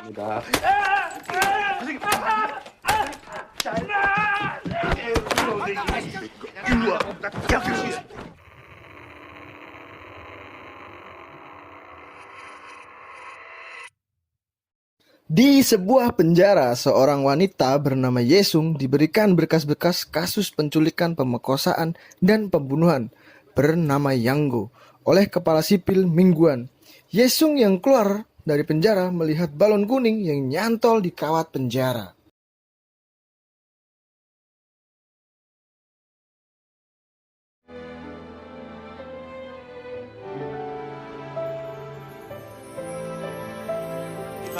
니다. Di sebuah penjara, seorang wanita bernama Yesung diberikan berkas-berkas kasus penculikan, pemerkosaan, dan pembunuhan bernama Yanggo oleh kepala sipil mingguan. Yesung yang keluar dari penjara melihat balon kuning yang nyantol di kawat penjara.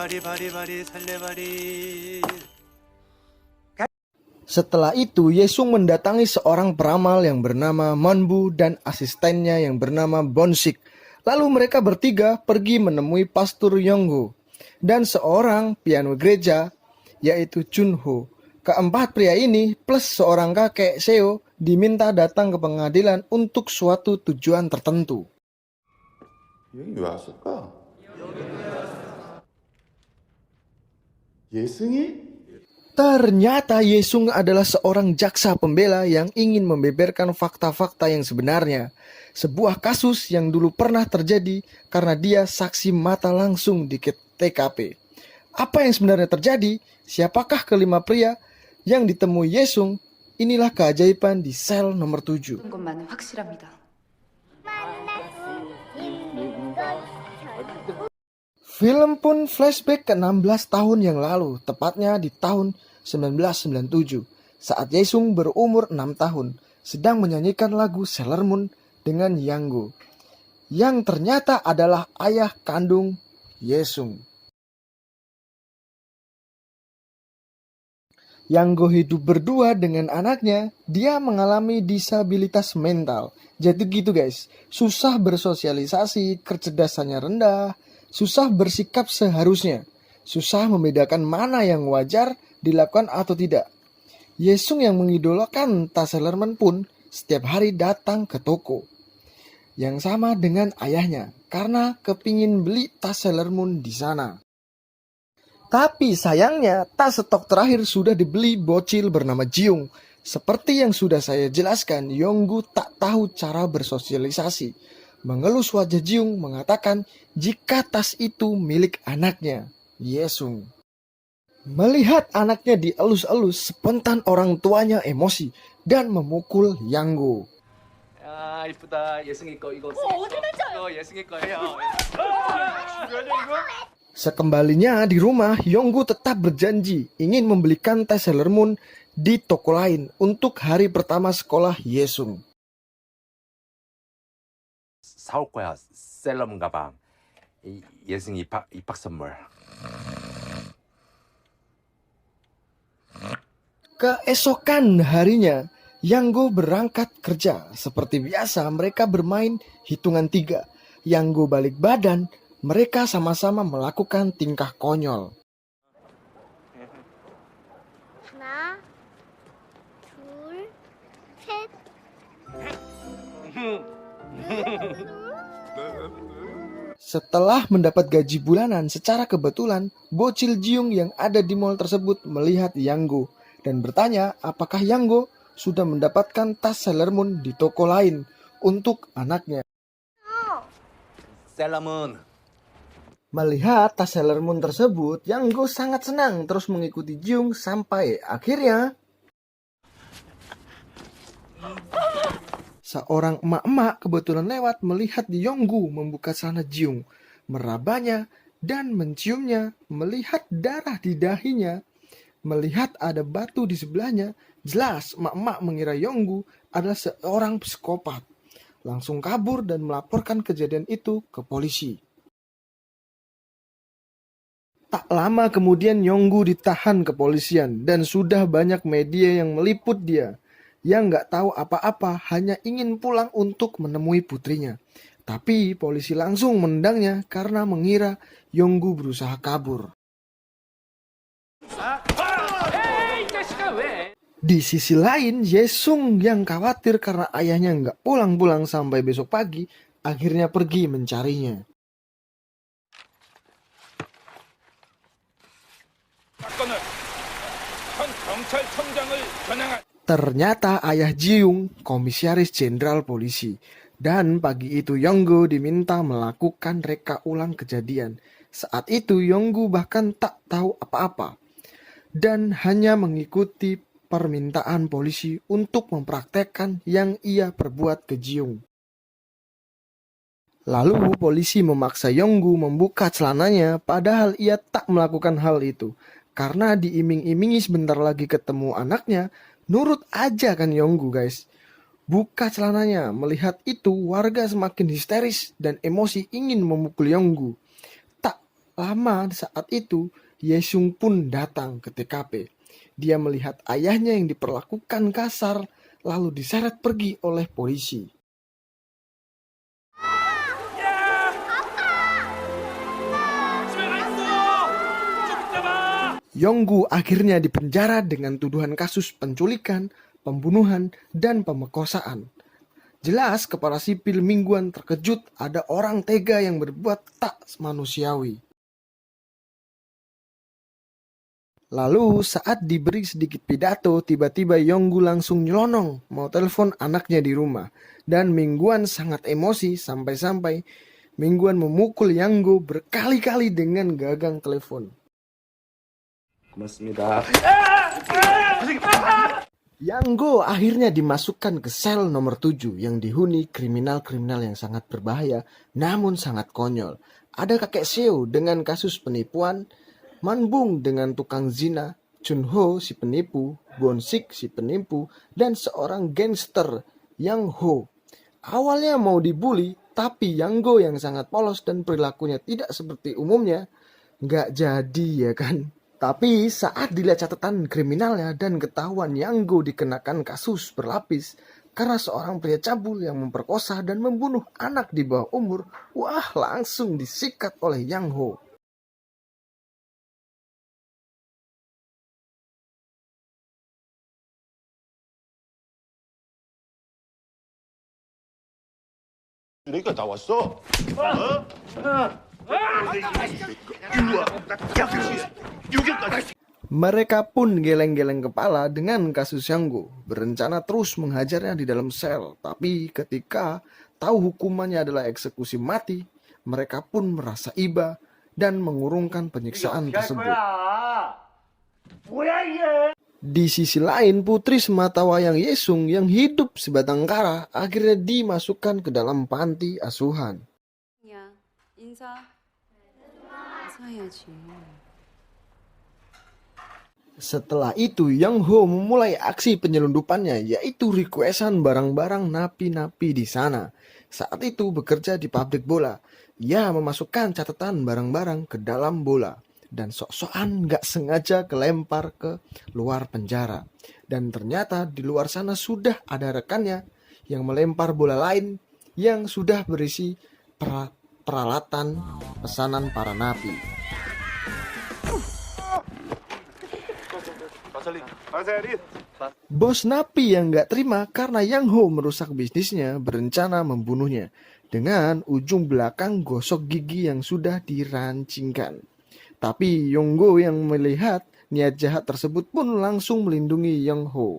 바리바리바리 살레바리. Setelah itu, Yesung mendatangi seorang peramal yang bernama Monbu dan asistennya yang bernama Bonsik. Lalu mereka bertiga pergi menemui pastor Yonggo dan seorang piano gereja yaitu Chunho. Keempat pria ini plus seorang kakek Seo diminta datang ke pengadilan untuk suatu tujuan tertentu. 여기 왜 왔을까? 예승이? Ternyata Yesung adalah seorang jaksa pembela yang ingin membeberkan fakta-fakta yang sebenarnya. Sebuah kasus yang dulu pernah terjadi karena dia saksi mata langsung di TKP. Apa yang sebenarnya terjadi? Siapakah kelima pria yang ditemui Yesung? Inilah keajaiban di sel nomor 7. 것만은 확실합니다. Film pun flashback ke 16 tahun yang lalu, tepatnya di tahun 1997, saat Yesung berumur 6 tahun, sedang menyanyikan lagu Sailor Moon dengan Yanggo, yang ternyata adalah ayah kandung Yesung. Yanggo hidup berdua dengan anaknya, dia mengalami disabilitas mental. Jadi gitu guys, susah bersosialisasi, kecerdasannya rendah, susah bersikap seharusnya, susah membedakan mana yang wajar dilakukan atau tidak. Yesung yang mengidolakan tas Sailor Moon pun setiap hari datang ke toko yang sama dengan ayahnya karena kepingin beli tas Sailor Moon di sana. Tapi sayangnya tas stok terakhir sudah dibeli bocil bernama Jiung. Seperti yang sudah saya jelaskan, Yonggu tak tahu cara bersosialisasi. Mengelus wajah Jiung mengatakan jika tas itu milik anaknya, Yesung. Melihat anaknya dielus-elus, spontan orang tuanya emosi dan memukul Yanggo. 야 이쁘다. 예승이 거 이거. 이거 예승이 거예요. Sekembalinya di rumah, Yonggu tetap berjanji ingin membelikan tas Sailor Moon di toko lain untuk hari pertama sekolah Yesung. 사올 거야. 셀럽 가방. 예승이 입학 선물. Keesokan harinya, Yanggo berangkat kerja. Seperti biasa, mereka bermain hitungan 3. Yanggo balik badan, mereka sama-sama melakukan tingkah konyol. 하나, 둘, 셋. Setelah mendapat gaji bulanan secara kebetulan, bocil Jiung yang ada di mall tersebut melihat Yanggo dan bertanya apakah Yanggo sudah mendapatkan tas Sailor Moon di toko lain untuk anaknya. 셀럽은 Melihat tas Sailor Moon tersebut, Yanggo sangat senang terus mengikuti Jiung sampai akhirnya seorang emak-emak kebetulan lewat melihat Yonggu membuka celana Jiung, merabanya dan menciumnya, melihat darah di dahinya, melihat ada batu di sebelahnya. Jelas emak-emak mengira Yonggu adalah seorang psikopat. Langsung kabur dan melaporkan kejadian itu ke polisi. Tak lama kemudian Yonggu ditahan kepolisian dan sudah banyak media yang meliput dia. Yang nggak tahu apa-apa hanya ingin pulang untuk menemui putrinya. Tapi polisi langsung menendangnya karena mengira Yonggu berusaha kabur. Di sisi lain, Yesung yang khawatir karena ayahnya nggak pulang-pulang sampai besok pagi, akhirnya pergi mencarinya. 경찰청장을 겨냥한 Ternyata ayah Jiung komisaris jenderal polisi. Dan pagi itu Yonggu diminta melakukan reka ulang kejadian. Saat itu Yonggu bahkan tak tahu apa-apa dan hanya mengikuti permintaan polisi untuk mempraktekkan yang ia perbuat ke Jiung. Lalu polisi memaksa Yonggu membuka celananya padahal ia tak melakukan hal itu. Karena diiming-imingi sebentar lagi ketemu anaknya, nurut aja kan Yonggu guys. Buka celananya, melihat itu warga semakin histeris dan emosi ingin memukul Yonggu. Tak lama saat itu, Yesung pun datang ke TKP. Dia melihat ayahnya yang diperlakukan kasar, lalu diseret pergi oleh polisi. Yonggu akhirnya dipenjara dengan tuduhan kasus penculikan, pembunuhan, dan pemerkosaan. Jelas kepala sipil mingguan terkejut ada orang tega yang berbuat tak manusiawi. Lalu saat diberi sedikit pidato, tiba-tiba Yonggu langsung nyelonong mau telepon anaknya di rumah. Dan mingguan sangat emosi sampai-sampai mingguan memukul Yonggu berkali-kali dengan gagang telepon. 고맙습니다. Yonggu akhirnya dimasukkan ke sel nomor 7 yang dihuni kriminal-kriminal yang sangat berbahaya namun sangat konyol. Ada kakek Seo dengan kasus penipuan, Manbung dengan tukang zina, Chunho si penipu, Bonsik si penipu, dan seorang gangster Yang Ho. Awalnya mau dibully, tapi Yonggu yang sangat polos dan perilakunya tidak seperti umumnya, nggak jadi ya kan. Tapi saat dilihat catatan kriminalnya dan ketahuan Yonggu dikenakan kasus berlapis karena seorang pria cabul yang memperkosa dan membunuh anak di bawah umur, wah langsung disikat oleh Yang Ho. 쓰레기가 다 왔어. Mereka pun geleng-geleng kepala dengan kasus Yonggu, berencana terus menghajarnya di dalam sel. Tapi ketika tahu hukumannya adalah eksekusi mati, mereka pun merasa iba dan mengurungkan penyiksaan tersebut. Di sisi lain, putri sematawayang Yesung yang hidup sebatang kara akhirnya dimasukkan ke dalam panti asuhan. 야, 인사해야지. Setelah itu, Yang Ho memulai aksi penyelundupannya, yaitu requestan barang-barang napi-napi di sana. Saat itu bekerja di pabrik bola, ia memasukkan catatan barang-barang ke dalam bola. Dan sok-sokan gak sengaja kelempar ke luar penjara. Dan ternyata di luar sana sudah ada rekannya yang melempar bola lain yang sudah berisi peralatan pesanan para napi. Bos napi yang gak terima karena Yang Ho merusak bisnisnya berencana membunuhnya dengan ujung belakang gosok gigi yang sudah dirancingkan. Tapi Yonggu yang melihat niat jahat tersebut pun langsung melindungi Yang Ho.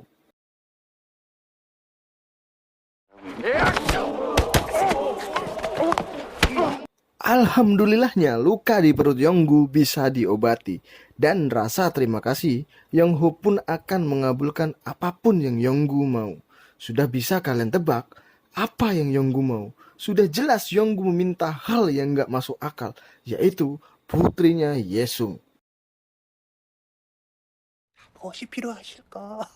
Alhamdulillahnya luka di perut Yonggu bisa diobati. Dan rasa terima kasih, Yang Ho pun akan mengabulkan apapun yang Yonggu mau. Sudah bisa kalian tebak apa yang Yonggu mau? Sudah jelas Yonggu meminta hal yang gak masuk akal, yaitu putrinya Yesung. 무엇이 필요하실까?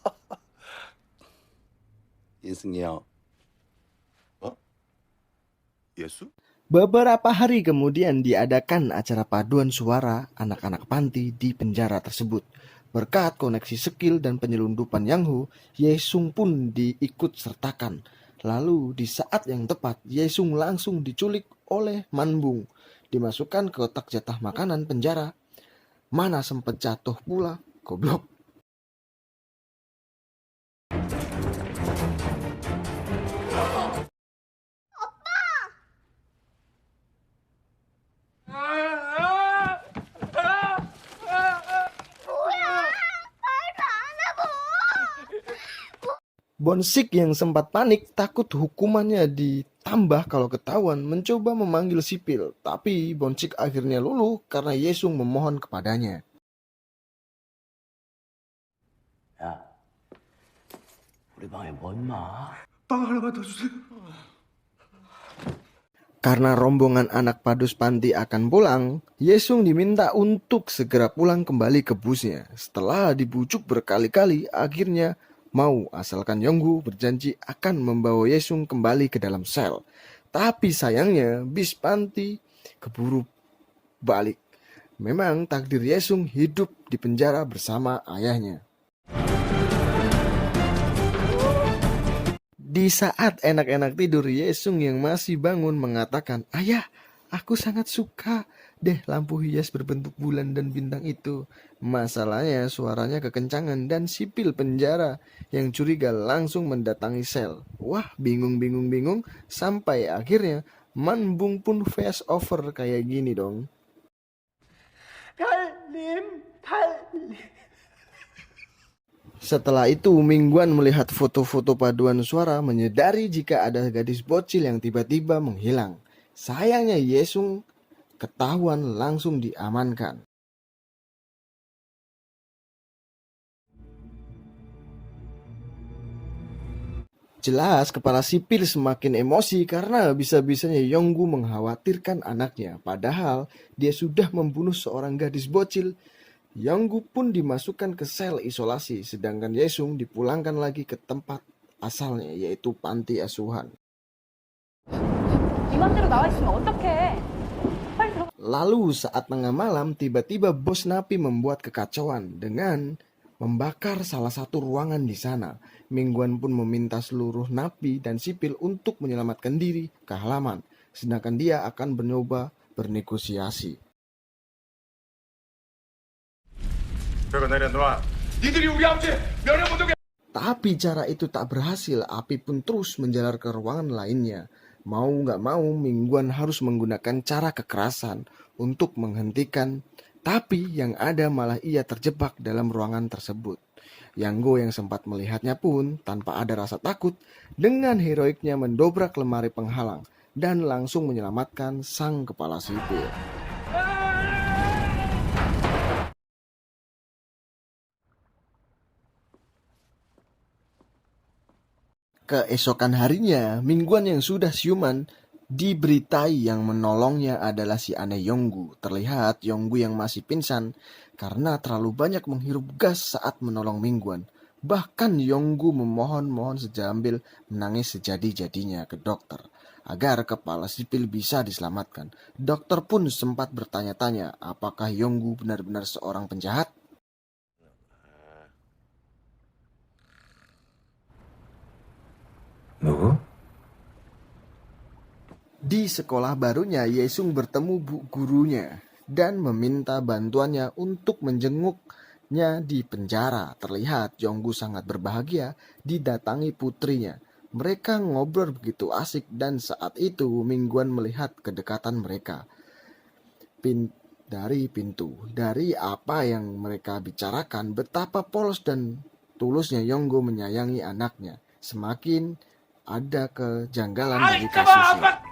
예승이요. 예수? Beberapa hari kemudian diadakan acara paduan suara anak-anak panti di penjara tersebut. Berkat koneksi skill dan penyelundupan Yang Ho, Yesung pun diikut sertakan. Lalu di saat yang tepat, Yesung langsung diculik oleh Manbung. Dimasukkan ke kotak jatah makanan penjara. Mana sempat jatuh pula, goblok. 뭐야? 말도 안 하고 Bonsik yang sempat panik takut hukumannya ditambah kalau ketahuan mencoba memanggil sipil, tapi Bonsik akhirnya luluh karena Yesung memohon kepadanya. 야, 우리 방에 뭐 있나? 빵 하나만 더 주세요. Karena rombongan anak padus panti akan pulang, Yesung diminta untuk segera pulang kembali ke busnya. Setelah dibujuk berkali-kali, akhirnya mau asalkan Yonggu berjanji akan membawa Yesung kembali ke dalam sel. Tapi sayangnya bis panti keburu balik. Memang takdir Yesung hidup di penjara bersama ayahnya. Di saat enak-enak tidur, Yesung yang masih bangun mengatakan, "Ayah, aku sangat suka deh lampu hias berbentuk bulan dan bintang itu." Masalahnya suaranya kekencangan dan sipil penjara yang curiga langsung mendatangi sel. Wah, bingung sampai akhirnya Manbung pun face over kayak gini dong. Setelah itu, Mingguan melihat foto-foto paduan suara menyadari jika ada gadis bocil yang tiba-tiba menghilang. Sayangnya Yesung ketahuan langsung diamankan. Jelas kepala sipil semakin emosi karena bisa-bisanya Yonggu mengkhawatirkan anaknya. Padahal dia sudah membunuh seorang gadis bocil. Yonggu pun dimasukkan ke sel isolasi, sedangkan Yesung dipulangkan lagi ke tempat asalnya, yaitu panti asuhan. Lalu saat tengah malam, tiba-tiba bos Napi membuat kekacauan dengan membakar salah satu ruangan di sana. Mingguan pun meminta seluruh Napi dan sipil untuk menyelamatkan diri ke halaman, sedangkan dia akan mencoba bernegosiasi. Tapi cara itu tak berhasil, api pun terus menjalar ke ruangan lainnya. Mau nggak mau, Mingguan harus menggunakan cara kekerasan untuk menghentikan. Tapi yang ada malah ia terjebak dalam ruangan tersebut. Yanggo yang sempat melihatnya pun tanpa ada rasa takut dengan heroiknya mendobrak lemari penghalang dan langsung menyelamatkan sang kepala sipil. Keesokan harinya, Mingguan yang sudah siuman diberitai yang menolongnya adalah si aneh Yonggu. Terlihat Yonggu yang masih pingsan karena terlalu banyak menghirup gas saat menolong Mingguan. Bahkan Yonggu memohon sambil menangis sejadi-jadinya ke dokter agar kepala sipil bisa diselamatkan. Dokter pun sempat bertanya-tanya apakah Yonggu benar-benar seorang penjahat. 누구? Di sekolah barunya, Yesung bertemu bu gurunya dan meminta bantuannya untuk menjenguknya di penjara. Terlihat Yonggu sangat berbahagia didatangi putrinya. Mereka ngobrol begitu asik dan saat itu Mingguan melihat kedekatan mereka. Dari pintu, dari apa yang mereka bicarakan, betapa polos dan tulusnya Yonggu menyayangi anaknya. Semakin ada kejanggalan dari kasusnya.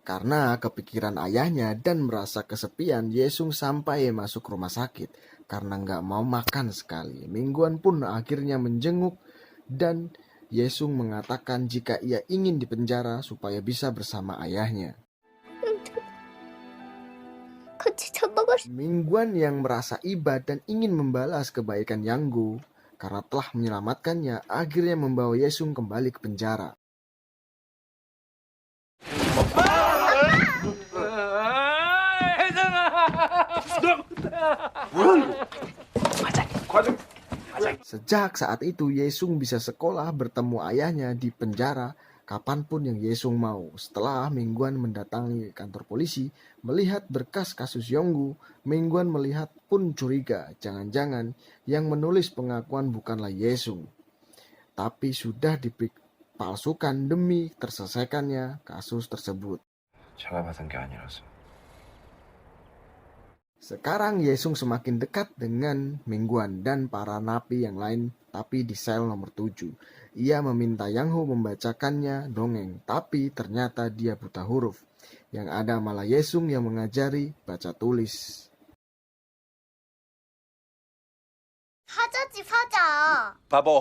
Karena kepikiran ayahnya dan merasa kesepian, Yesung sampai masuk rumah sakit karena nggak mau makan sekali. Mingguan pun akhirnya menjenguk dan Yesung mengatakan jika ia ingin dipenjara supaya bisa bersama ayahnya. Mingguan yang merasa iba dan ingin membalas kebaikan Yanggu karena telah menyelamatkannya, akhirnya membawa Yesung kembali ke penjara. Sejak saat itu Yesung bisa sekolah bertemu ayahnya di penjara kapanpun yang Yesung mau. Setelah Mingguan mendatangi kantor polisi melihat berkas kasus Yonggu, Mingguan melihat pun curiga jangan-jangan yang menulis pengakuan bukanlah Yesung, tapi sudah dipalsukan demi terselesaikannya kasus tersebut. 제가 받은 게 아니라서. Sekarang Yesung semakin dekat dengan Mingguan dan para napi yang lain, tapi di sel nomor 7. Ia meminta Yang Ho membacakannya dongeng, tapi ternyata dia buta huruf. Yang ada malah Yesung yang mengajari baca tulis. 사자지 사자. 바보.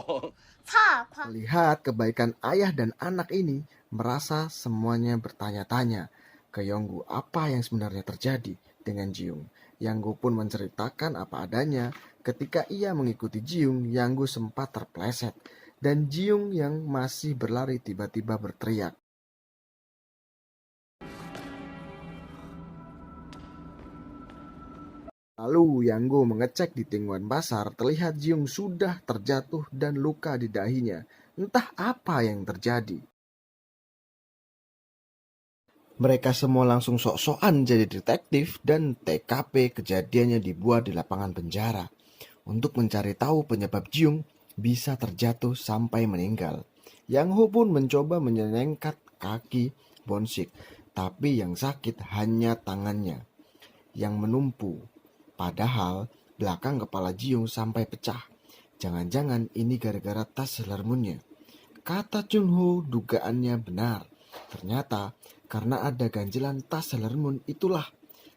Melihat kebaikan ayah dan anak ini, merasa semuanya bertanya-tanya ke Yonggu apa yang sebenarnya terjadi dengan Jiung. Yanggu pun menceritakan apa adanya. Ketika ia mengikuti Jiung, Yanggu sempat terpleset dan Jiung yang masih berlari tiba-tiba berteriak. Lalu Yanggu mengecek di Tingguan Pasar, terlihat Jiung sudah terjatuh dan luka di dahinya. Entah apa yang terjadi. Mereka semua langsung sok-sokan jadi detektif dan TKP kejadiannya dibuat di lapangan penjara untuk mencari tahu penyebab Jiung bisa terjatuh sampai meninggal. Yang Ho pun mencoba menyengkat kaki Bonsik, tapi yang sakit hanya tangannya yang menumpu. Padahal belakang kepala Jiung sampai pecah. Jangan-jangan ini gara-gara tas Sailor-Moon-nya. Kata Chun Ho, dugaannya benar. Ternyata karena ada ganjelan tas Sailor Moon, itulah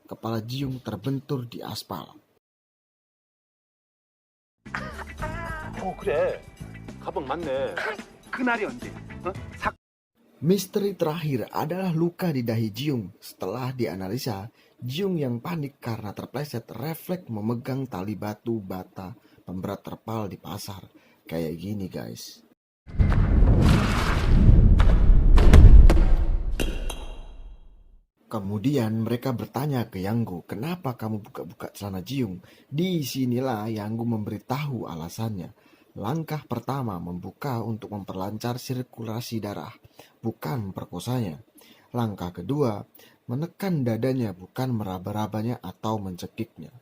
kepala Jiung terbentur di aspal. 그래. 가방 맞네. 그날이 언제? Misteri terakhir adalah luka di dahi Jiung. Setelah dianalisa, Jiung yang panik karena terpleset refleks memegang tali batu bata pemberat terpal di pasar. Kayak gini guys. Kemudian mereka bertanya ke Yanggu, kenapa kamu buka-buka celana Jiung? Disinilah Yanggu memberitahu alasannya. Langkah pertama membuka untuk memperlancar sirkulasi darah, bukan memperkosanya. Langkah kedua, menekan dadanya, bukan meraba-rabanya atau mencekiknya.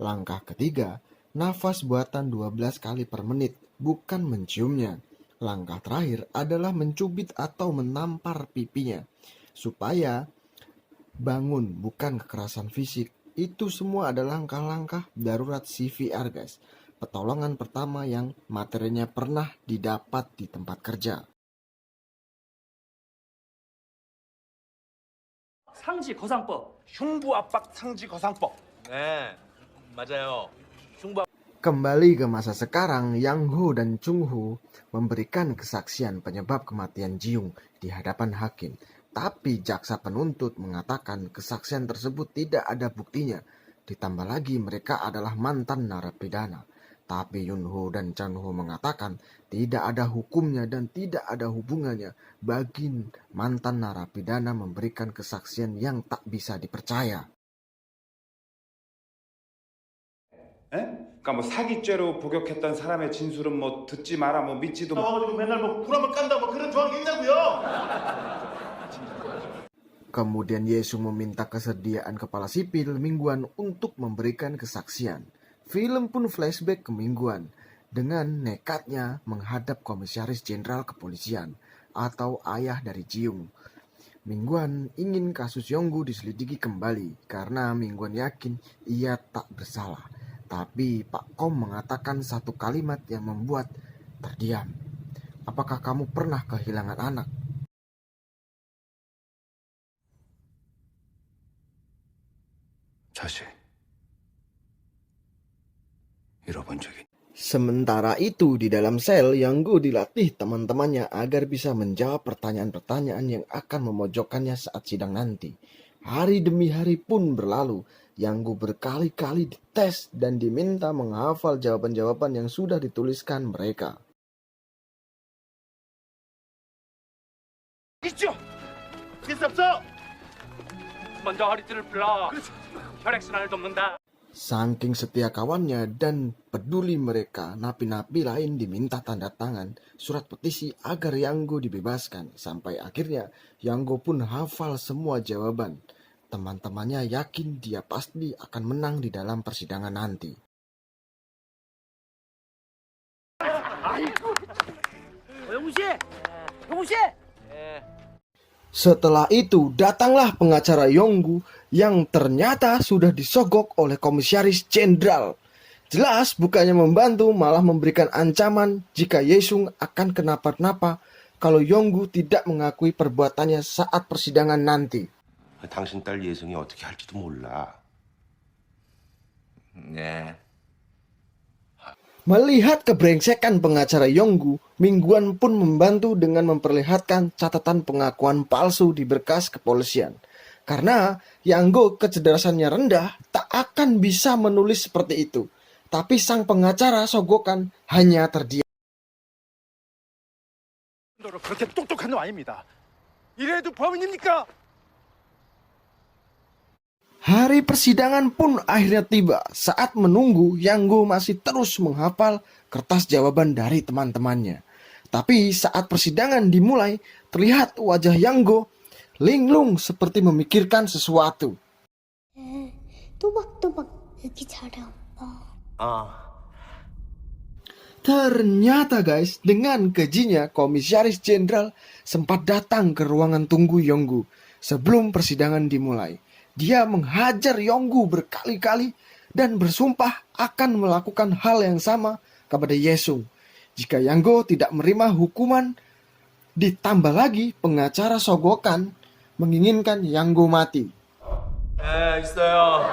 Langkah ketiga, nafas buatan 12 kali per menit, bukan menciumnya. Langkah terakhir adalah mencubit atau menampar pipinya, supaya bangun, bukan kekerasan fisik. Itu semua adalah langkah-langkah darurat CVR guys. Pertolongan pertama yang materinya pernah didapat di tempat kerja. 상시 거상법. 흉부 압박 상지 거상법. 네, 맞아요. 흉부. Kembali ke masa sekarang, Yang Ho dan Chung Ho memberikan kesaksian penyebab kematian Jiung di hadapan hakim. Tapi jaksa penuntut mengatakan kesaksian tersebut tidak ada buktinya. Ditambah lagi mereka adalah mantan narapidana. Tapi Yun Ho dan Chan Ho mengatakan tidak ada hukumnya dan tidak ada hubungannya bagi mantan narapidana memberikan kesaksian yang tak bisa dipercaya. 그러니까 뭐 사기죄로 복역했던 사람의 진술은 뭐 듣지 마라, 뭐 믿지도 마. 나와가지고 맨날 뭐 구라만 깐다 뭐 그런 조항이 있냐고요. Kemudian Yesung meminta kesediaan kepala sipil Mingguan untuk memberikan kesaksian. Film pun flashback ke Mingguan dengan nekatnya menghadap Komisaris Jenderal Kepolisian atau ayah dari Jiung. Mingguan ingin kasus Yonggu diselidiki kembali karena Mingguan yakin ia tak bersalah. Tapi Pak Kom mengatakan satu kalimat yang membuat terdiam. Apakah kamu pernah kehilangan anak? 자식. 잃어본 적이. Sementara itu di dalam sel, Yanggu dilatih teman-temannya agar bisa menjawab pertanyaan-pertanyaan yang akan memojokkannya saat sidang nanti. Hari demi hari pun berlalu. Yanggu berkali-kali dites dan diminta menghafal jawaban-jawaban yang sudah dituliskan mereka. 있죠. 있어 없어. 먼저 허리띠를 풀어. 혈액순환을 돕는다. Saking setia kawannya dan peduli mereka, napi-napi lain diminta tanda tangan surat petisi agar Yanggu dibebaskan. Sampai akhirnya Yanggu pun hafal semua jawaban. Teman-temannya yakin dia pasti akan menang di dalam persidangan nanti. 영우 씨, 영우 씨. Setelah itu datanglah pengacara Yonggu yang ternyata sudah disogok oleh komisaris jenderal. Jelas bukannya membantu, malah memberikan ancaman jika Yesung akan kenapa-napa kalau Yonggu tidak mengakui perbuatannya saat persidangan nanti. 당신 딸 예성이 어떻게 할지도 몰라. 네. Melihat kebrengsekan pengacara Yonggu, Mingguan pun membantu dengan memperlihatkan catatan pengakuan palsu di berkas kepolisian. Karena Yanggo kecerdasannya rendah, tak akan bisa menulis seperti itu. Tapi sang pengacara sogokan hanya terdiam. 그렇게 똑똑한 놈 아닙니다. 이래도 범인입니까? Hari persidangan pun akhirnya tiba. Saat menunggu, Yanggo masih terus menghafal kertas jawaban dari teman-temannya. Tapi saat persidangan dimulai, terlihat wajah Yanggo linglung seperti memikirkan sesuatu. 또박또박 얘기 잘해 오빠. Ternyata guys, dengan kejinya komisaris jenderal sempat datang ke ruangan tunggu Yonggu sebelum persidangan dimulai. Dia menghajar Yonggu berkali-kali dan bersumpah akan melakukan hal yang sama kepada Yesung. Jika Yanggo tidak menerima hukuman, ditambah lagi pengacara sogokan menginginkan Yanggo mati. 있어요.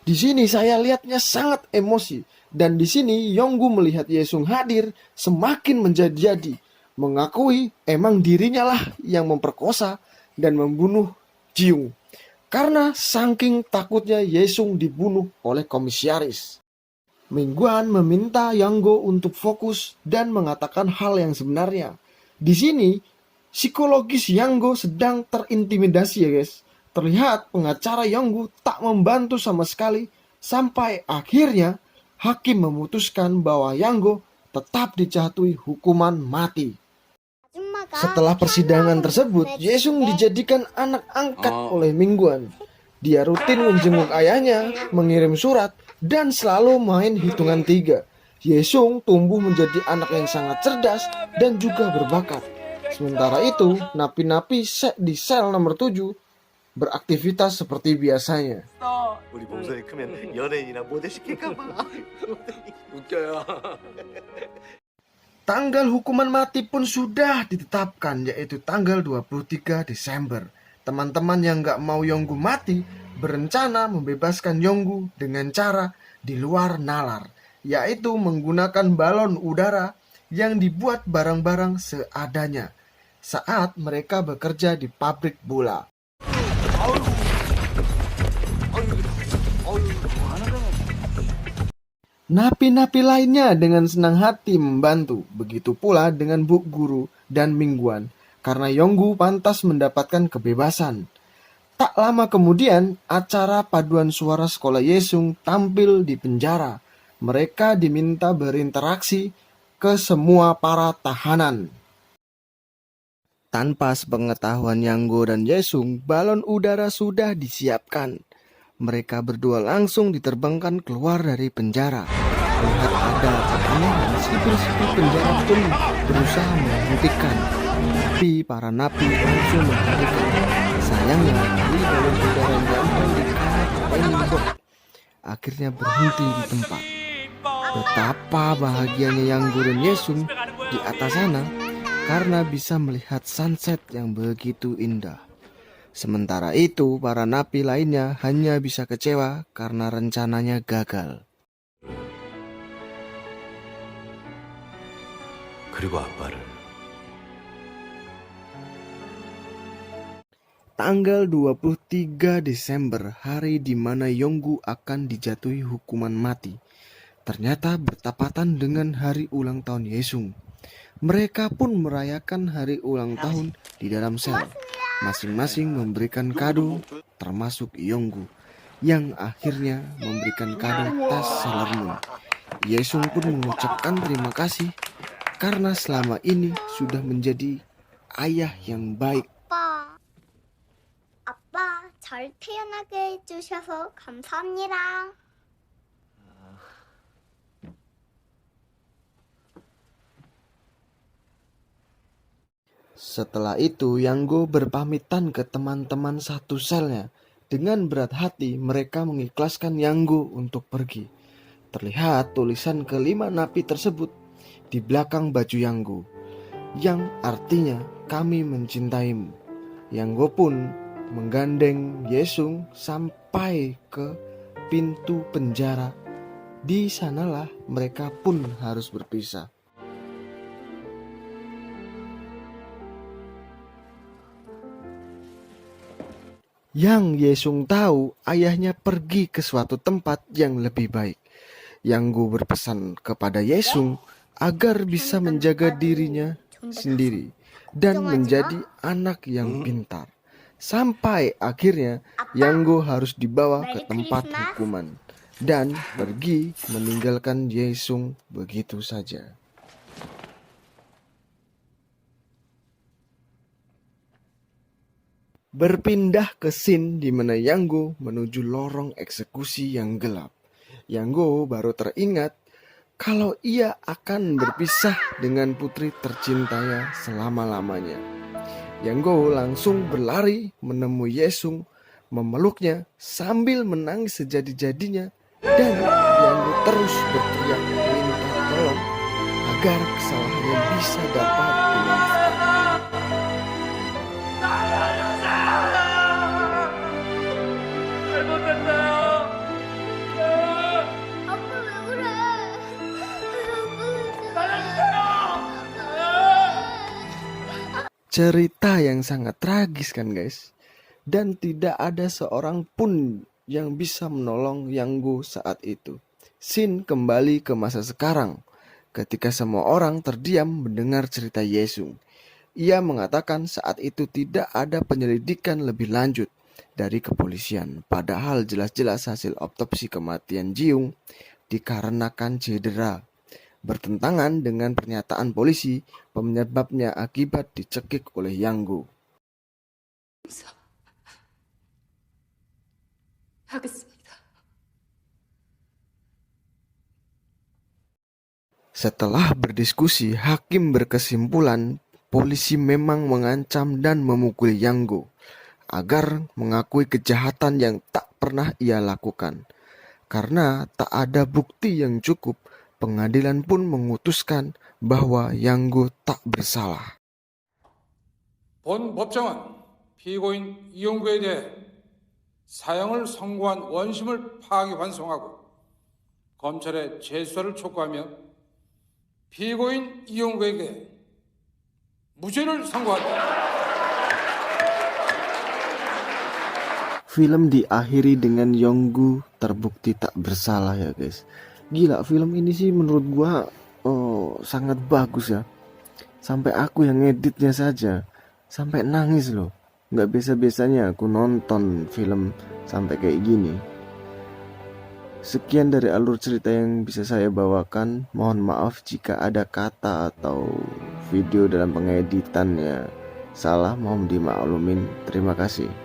Di sini saya lihatnya sangat emosi, dan di sini Yonggu melihat Yesung hadir semakin menjadi-jadi, mengakui emang dirinya lah yang memperkosa dan membunuh Jiung. Karena saking takutnya Yesung dibunuh oleh komisaris. Mingguan meminta Yanggo untuk fokus dan mengatakan hal yang sebenarnya. Di sini psikologis Yanggo sedang terintimidasi ya guys. Terlihat pengacara Yonggu tak membantu sama sekali sampai akhirnya hakim memutuskan bahwa Yanggo tetap dijatuhi hukuman mati. Setelah persidangan tersebut, Yesung dijadikan anak angkat oleh Mingguan. Dia rutin menjenguk ayahnya, mengirim surat, dan selalu main hitungan 3. Yesung tumbuh menjadi anak yang sangat cerdas dan juga berbakat. Sementara itu, napi-napi di sel nomor 7 beraktivitas seperti biasanya. 우리 봉선이 크면 연예인이나 모델 시킬까 봐. 웃겨요. Tanggal hukuman mati pun sudah ditetapkan, yaitu tanggal 23 Desember. Teman-teman yang gak mau Yonggu mati berencana membebaskan Yonggu dengan cara di luar nalar, yaitu menggunakan balon udara yang dibuat barang-barang seadanya saat mereka bekerja di pabrik bola. Napi-napi lainnya dengan senang hati membantu, begitu pula dengan Bu Guru dan Mingguan, karena Yonggu pantas mendapatkan kebebasan. Tak lama kemudian, acara paduan suara sekolah Yesung tampil di penjara. Mereka diminta berinteraksi ke semua para tahanan. Tanpa sepengetahuan Yanggo dan Yesung, balon udara sudah disiapkan. Mereka berdua langsung diterbangkan keluar dari penjara. Melihat ada aneh dan sipir-sipir penjara pun berusaha menghentikan. Tapi para napi langsung menghentikan. Sayangnya, kali balon udara jatuh di kanan landing box akhirnya berhenti di tempat. Betapa bahagianya Yanggo dan Yesung di atas sana karena bisa melihat sunset yang begitu indah. Sementara itu, para napi lainnya hanya bisa kecewa karena rencananya gagal. 그리고 아빠를 Tanggal 23 Desember, hari di mana Yonggu akan dijatuhi hukuman mati, ternyata bertepatan dengan hari ulang tahun Yesung. Mereka pun merayakan hari ulang tahun di dalam sel. Masing-masing memberikan kado, termasuk Yonggu, yang akhirnya memberikan kado tas Sailor Moon. Yesung pun mengucapkan terima kasih karena selama ini sudah menjadi ayah yang baik. 아빠 잘 태어나게 해주셔서 감사합니다. Setelah itu Yanggo berpamitan ke teman-teman satu selnya. Dengan berat hati mereka mengikhlaskan Yanggo untuk pergi. Terlihat tulisan kelima napi tersebut di belakang baju Yanggo, yang artinya kami mencintaimu. Yanggo pun menggandeng Yesung sampai ke pintu penjara. Di sanalah mereka pun harus berpisah. Yang Yesung tahu ayahnya pergi ke suatu tempat yang lebih baik. Yanggo berpesan kepada Yesung agar bisa menjaga dirinya sendiri dan menjadi anak yang pintar. Sampai akhirnya Yanggo harus dibawa ke tempat hukuman dan pergi meninggalkan Yesung begitu saja. Berpindah ke scene di mana Yanggo menuju lorong eksekusi yang gelap. Yanggo baru teringat kalau ia akan berpisah dengan putri tercintanya selama-lamanya. Yanggo langsung berlari menemui Yesung, memeluknya sambil menangis sejadi-jadinya, dan Yanggo terus berteriak minta tolong agar kesalahannya bisa dapat dimaafkan. Cerita yang sangat tragis kan guys. Dan tidak ada seorang pun yang bisa menolong Yanggo saat itu. Scene kembali ke masa sekarang ketika semua orang terdiam mendengar cerita Yesung. Ia mengatakan saat itu tidak ada penyelidikan lebih lanjut dari kepolisian. Padahal jelas-jelas hasil otopsi kematian Jiung dikarenakan cedera. Bertentangan dengan pernyataan polisi, penyebabnya akibat dicekik oleh Yanggo. Setelah berdiskusi, hakim berkesimpulan polisi memang mengancam dan memukuli Yanggo agar mengakui kejahatan yang tak pernah ia lakukan. Karena tak ada bukti yang cukup, pengadilan pun memutuskan bahwa Yanggo tak bersalah. 본 법정은 피고인 이용구에 대해 사형을 선고한 원심을 파기환송하고 검찰의 재수사를 촉구하며 피고인 이용구에게 무죄를 선고한다. Film diakhiri dengan Yonggu terbukti tak bersalah ya guys. Gila, film ini sih menurut gua sangat bagus ya. Sampai aku yang ngeditnya saja sampai nangis loh. Nggak biasa-biasanya aku nonton film sampai kayak gini. Sekian dari alur cerita yang bisa saya bawakan. Mohon maaf jika ada kata atau video dalam pengeditannya salah, mohon dimaklumin. Terima kasih.